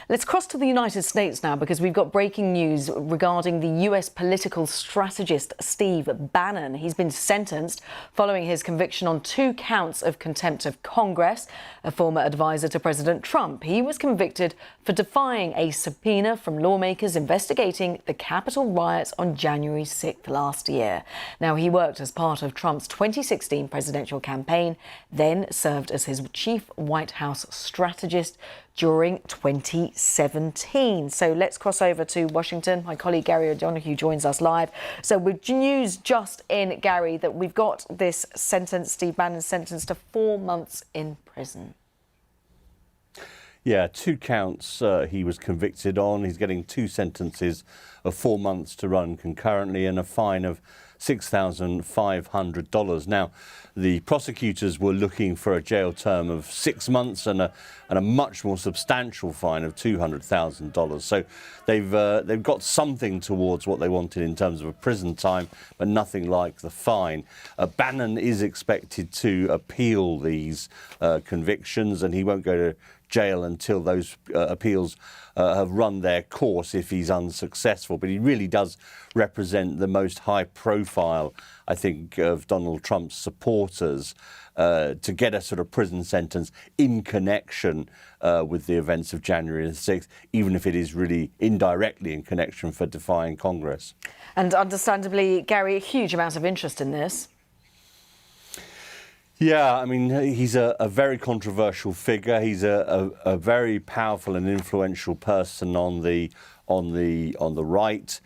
Let's cross to the United States now, because we've got breaking news regarding the US political strategist Steve Bannon. He's been sentenced following his conviction on 2 counts of contempt of Congress. A former advisor to President Trump, he was convicted for defying a subpoena from lawmakers investigating the Capitol riots on January 6th last year. Now, he worked as part of Trump's 2016 presidential campaign, then served as his chief White House strategist during 2017. So let's cross over to Washington. My colleague Gary O'Donoghue joins us live. So with news just in, Gary, that we've got this sentence, Steve Bannon sentenced to 4 months in prison. Yeah, 2 counts he was convicted on. He's getting 2 sentences of 4 months to run concurrently and a fine of $6,500. Now, the prosecutors were looking for a jail term of 6 months and a much more substantial fine of $200,000. So they've got something towards what they wanted in terms of a prison time, but nothing like the fine. Bannon is expected to appeal these convictions, and he won't go to jail until those appeals have run their course if he's unsuccessful. But he really does represent the most high profile, I think, of Donald Trump's supporters to get a sort of prison sentence in connection with the events of January the 6th, even if it is really indirectly in connection for defying Congress. And understandably, Gary, a huge amount of interest in this. Yeah, I mean, he's a very controversial figure. He's a very powerful and influential person on the right.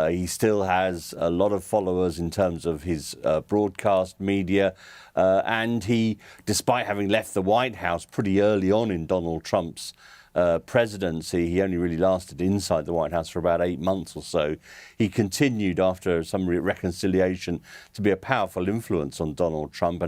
He still has a lot of followers in terms of his broadcast media, and he, despite having left the White House pretty early on in Donald Trump's presidency, he only really lasted inside the White House for about 8 months or so. He continued after some reconciliation to be a powerful influence on Donald Trump,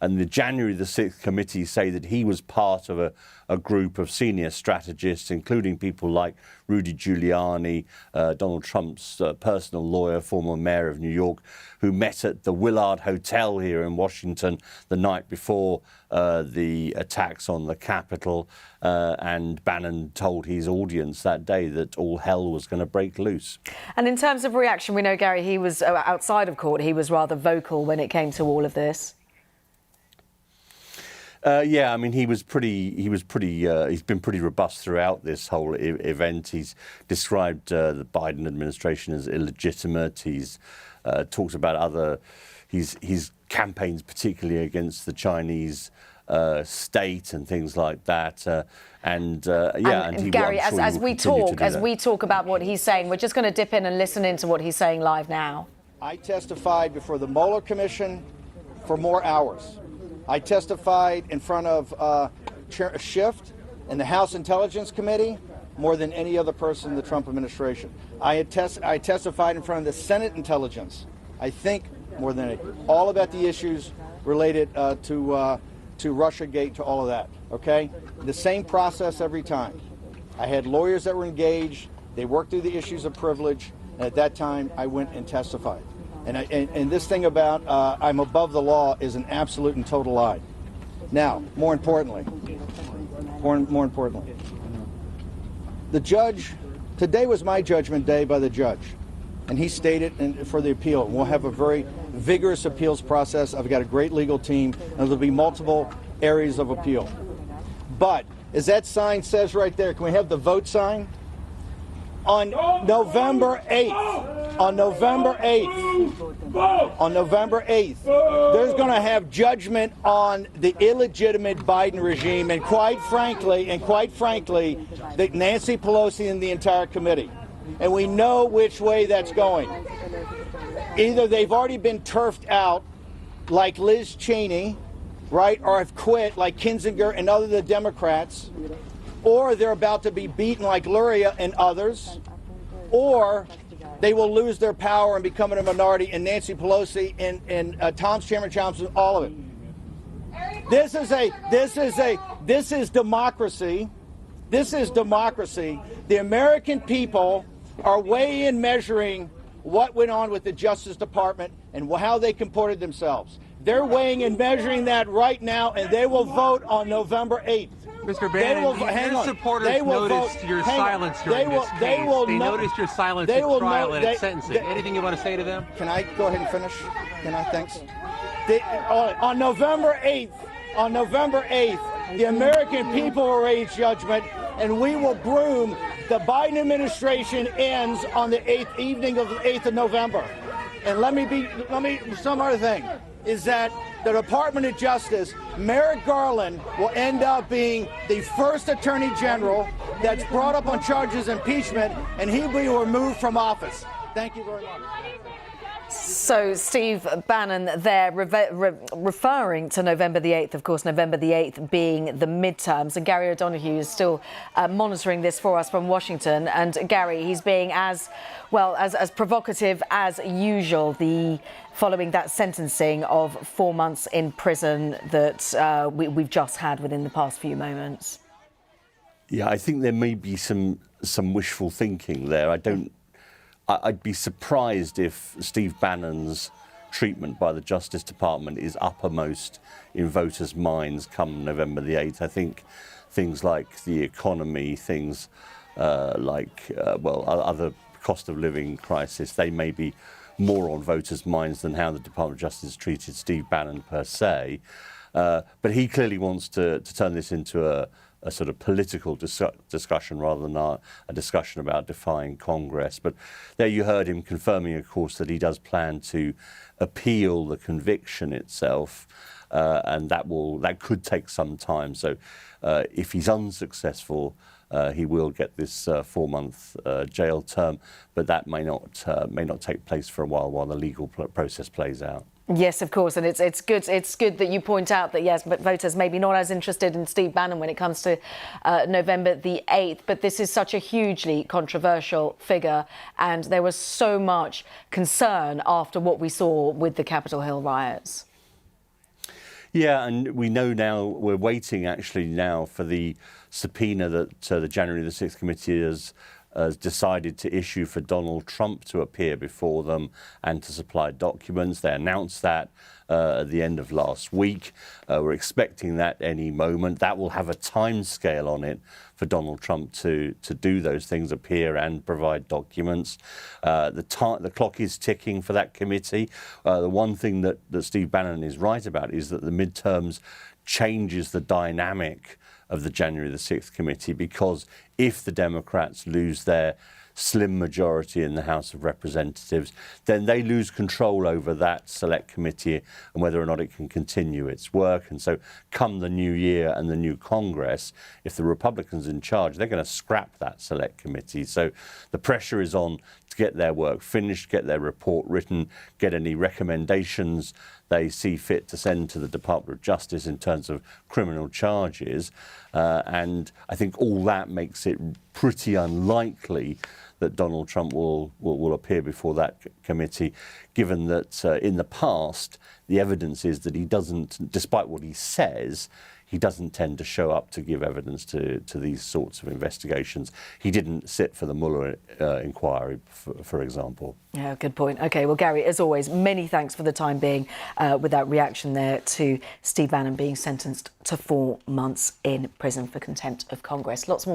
and the January the 6th committee say that he was part of a group of senior strategists, including people like Rudy Giuliani, Donald Trump's personal lawyer, former mayor of New York, who met at the Willard Hotel here in Washington the night before the attacks on the Capitol. And Bannon told his audience that day that all hell was going to break loose. And in terms of reaction, we know, Gary, he was outside of court. He was rather vocal when it came to all of this. Yeah, I mean, he's been pretty robust throughout this whole event. He's described the Biden administration as illegitimate. He's talked about his campaigns, particularly against the Chinese state and things like that. And Gary, as we talk about what he's saying, we're just going to dip in and listen into what he's saying live now. I testified before the Mueller Commission for more hours. I testified in front of Chair Schiff in the House Intelligence Committee more than any other person in the Trump administration. I testified in front of the Senate Intelligence, I think more than any, all about the issues related to Russiagate, to all of that, okay? The same process every time. I had lawyers that were engaged, they worked through the issues of privilege, and at that time I went and testified. And this thing about I'm above the law is an absolute and total lie. Now, more importantly, the judge, today was my judgment day by the judge, and he stated for the appeal. We'll have a very vigorous appeals process. I've got a great legal team, and there'll be multiple areas of appeal. But, as that sign says right there, can we have the vote sign? On November 8th, on November 8th, there's going to have judgment on the illegitimate Biden regime, and quite frankly, that Nancy Pelosi and the entire committee. And we know which way that's going. Either they've already been turfed out, like Liz Cheney, right, or have quit, like Kinzinger and other the Democrats, or they're about to be beaten like Luria and others, or they will lose their power and become a minority, and Nancy Pelosi and Chairman Thompson, all of it. This is democracy. This is democracy. The American people are weighing and measuring what went on with the Justice Department and how they comported themselves. They're weighing and measuring that right now, and they will vote on November 8th. Mr. Bannon, your supporters noticed your silence during this case. They noticed your silence at trial and at sentencing. Anything you want to say to them? Can I go ahead and finish? Can I? Thanks. On November 8th, the American people will raise judgment, and we will broom. The Biden administration ends on the 8th evening of the 8th of November. And some other thing is that the Department of Justice, Merrick Garland, will end up being the first Attorney General that's brought up on charges of impeachment, and he'll be removed from office. Thank you very much. So Steve Bannon there referring to November the 8th, of course, November the 8th being the midterms. And Gary O'Donoghue is still monitoring this for us from Washington. And Gary, he's being as provocative as usual, following that sentencing of 4 months in prison that we've just had within the past few moments. Yeah, I think there may be some wishful thinking there. I'd be surprised if Steve Bannon's treatment by the Justice Department is uppermost in voters' minds come November the 8th. I think things like the economy, things other cost of living crisis, they may be more on voters' minds than how the Department of Justice treated Steve Bannon per se. But he clearly wants to turn this into a sort of political discussion rather than a discussion about defying Congress. But there you heard him confirming, of course, that he does plan to appeal the conviction itself, and that could take some time. So if he's unsuccessful, he will get this 4-month jail term, but that may not take place for a while the legal process plays out. Yes, of course, and it's good that you point out that, yes, but voters may be not as interested in Steve Bannon when it comes to November the 8th, but this is such a hugely controversial figure, and there was so much concern after what we saw with the Capitol Hill riots. Yeah, and we know now, we're waiting actually now for the subpoena that the January the 6th committee has decided to issue for Donald Trump to appear before them and to supply documents. They announced that at the end of last week. We're expecting that any moment. That will have a time scale on it for Donald Trump to do those things, appear and provide documents. The clock is ticking for that committee. The one thing that Steve Bannon is right about is that the midterms changes the dynamic of the January the 6th committee, because if the Democrats lose their slim majority in the House of Representatives, then they lose control over that select committee and whether or not it can continue its work. And so come the new year and the new Congress, if the Republicans in charge, they're going to scrap that select committee. So the pressure is on to get their work finished, get their report written, get any recommendations they see fit to send to the Department of Justice in terms of criminal charges. And I think all that makes it pretty unlikely that Donald Trump will appear before that committee, given that in the past, the evidence is that he doesn't, despite what he says, he doesn't tend to show up to give evidence to these sorts of investigations. He didn't sit for the Mueller inquiry, for example. Yeah, good point. OK, well, Gary, as always, many thanks for the time being with that reaction there to Steve Bannon being sentenced to 4 months in prison for contempt of Congress. Lots more.